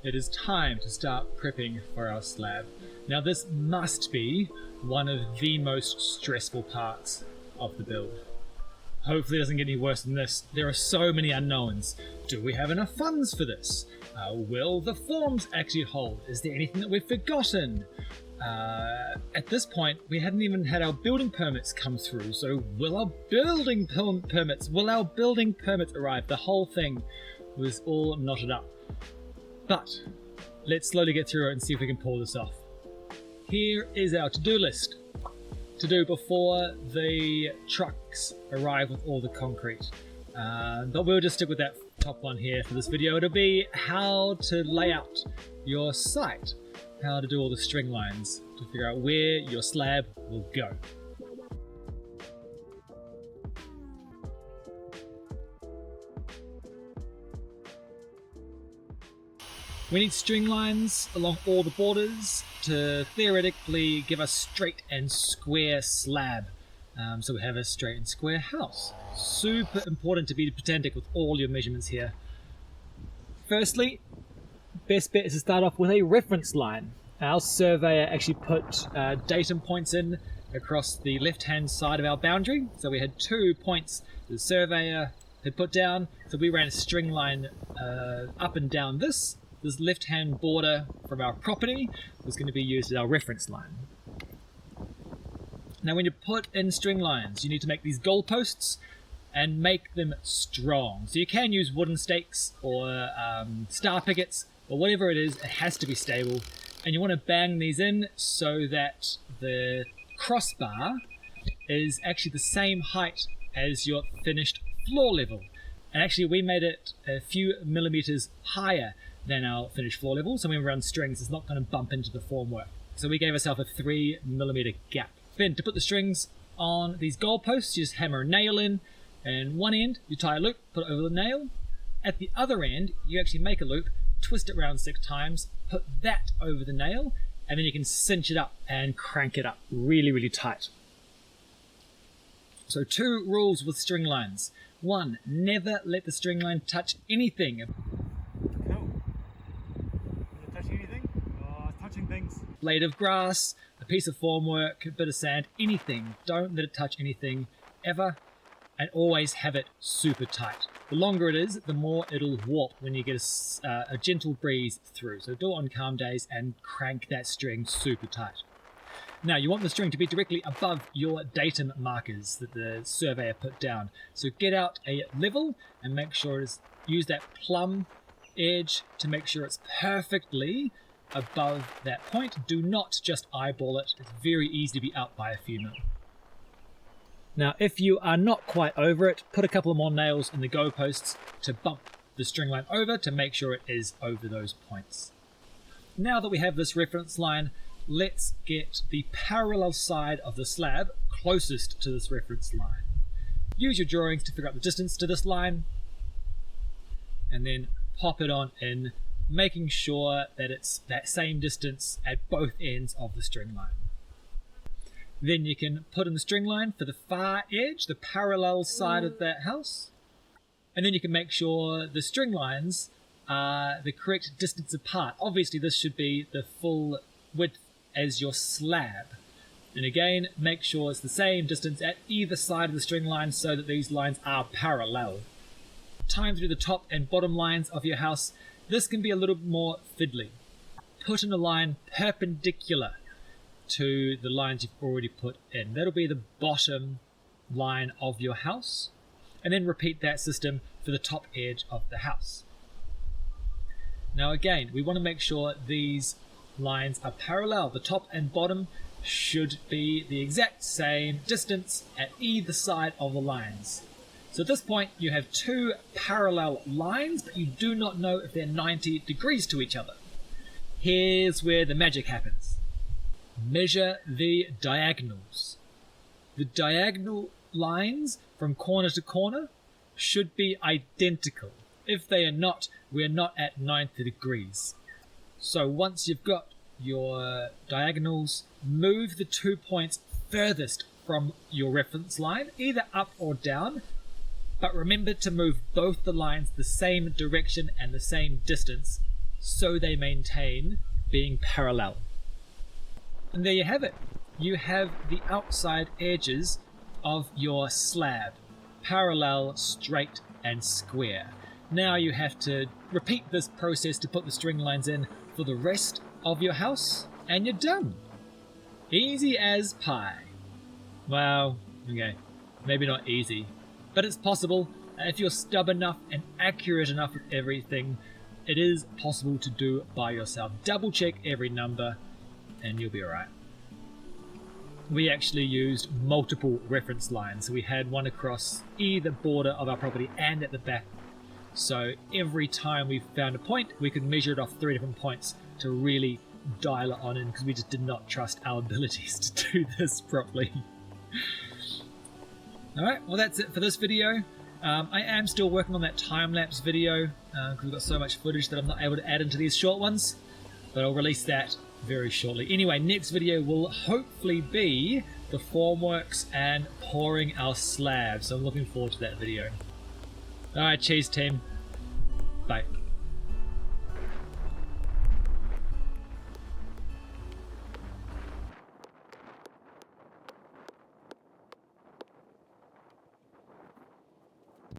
it is time to start prepping for our slab. Now this must be one of the most stressful parts of the build. Hopefully it doesn't get any worse than this. There are so many unknowns. Do we have enough funds for this? Will the forms actually hold? Is there anything that we've forgotten? At this point, we hadn't even had our building permits come through, so will our building permits arrive? The whole thing was all knotted up. But let's slowly get through it and see if we can pull this off. Here is our to-do list to do before the trucks arrive with all the concrete. But we'll just stick with that top one here for this video. It'll be how to lay out your site, how to do all the string lines to figure out where your slab will go. We need string lines along all the borders to theoretically give us straight and square slab. So we have a straight and square house. Super important to be pedantic with all your measurements here. Firstly, best bet is to start off with a reference line. Our surveyor actually put datum points in across the left-hand side of our boundary. So we had 2 points the surveyor had put down. So we ran a string line up and down this. This left-hand border from our property was going to be used as our reference line. Now when you put in string lines, you need to make these goalposts and make them strong. So you can use wooden stakes or star pickets or whatever it is, it has to be stable. And you want to bang these in so that the crossbar is actually the same height as your finished floor level. And actually we made it a few millimeters higher than our finished floor level, so when we run strings it's not going to bump into the formwork. So we gave ourselves a 3mm gap. Then to put the strings on these goalposts, you just hammer a nail in, and one end you tie a loop, put it over the nail. At the other end you actually make a loop, twist it around 6 times, put that over the nail, and then you can cinch it up and crank it up really tight. So 2 rules with string lines. 1, never let the string line touch anything. Things. Blade of grass, a piece of formwork, a bit of sand, anything. Don't let it touch anything ever, and always have it super tight. The longer it is, the more it'll warp when you get a gentle breeze through. So do it on calm days and crank that string super tight. Now you want the string to be directly above your datum markers that the surveyor put down. So get out a level and make sure use that plumb edge to make sure it's perfectly above that point. Do not just eyeball it. It's very easy to be out by a few mil. Now if you are not quite over it, put a couple of more nails in the goalposts to bump the string line over to make sure it is over those points. Now that we have this reference line, let's get the parallel side of the slab closest to this reference line. Use your drawings to figure out the distance to this line and then pop it on in, making sure that it's that same distance at both ends of the string line. Then you can put in the string line for the far edge, the parallel side of that house, and then you can make sure the string lines are the correct distance apart. Obviously this should be the full width as your slab, and again make sure it's the same distance at either side of the string line so that these lines are parallel. Time through the top and bottom lines of your house. This can be a little more fiddly. Put in a line perpendicular to the lines you've already put in. That'll be the bottom line of your house. And then repeat that system for the top edge of the house. Now again, we want to make sure these lines are parallel. The top and bottom should be the exact same distance at either side of the lines. So at this point you have 2 parallel lines, but you do not know if they're 90 degrees to each other. Here's where the magic happens. Measure the diagonals. The diagonal lines from corner to corner should be identical. If they are not, we're not at 90 degrees. So once you've got your diagonals, move the 2 points furthest from your reference line, either up or down, but remember to move both the lines the same direction and the same distance so they maintain being parallel. And there you have it. You have the outside edges of your slab, parallel, straight and square. Now you have to repeat this process to put the string lines in for the rest of your house, and you're done. Easy as pie. Well, okay, maybe not easy, but it's possible. If you're stubborn enough and accurate enough with everything, it is possible to do by yourself. Double check every number and you'll be alright. We actually used multiple reference lines. So we had one across either border of our property and at the back. So every time we found a point, we could measure it off 3 different points to really dial it on in, because we just did not trust our abilities to do this properly. Alright, well that's it for this video. I am still working on that time-lapse video because we've got so much footage that I'm not able to add into these short ones, but I'll release that very shortly. Anyway, next video will hopefully be the formworks and pouring our slab, so I'm looking forward to that video. Alright, cheers team. Bye.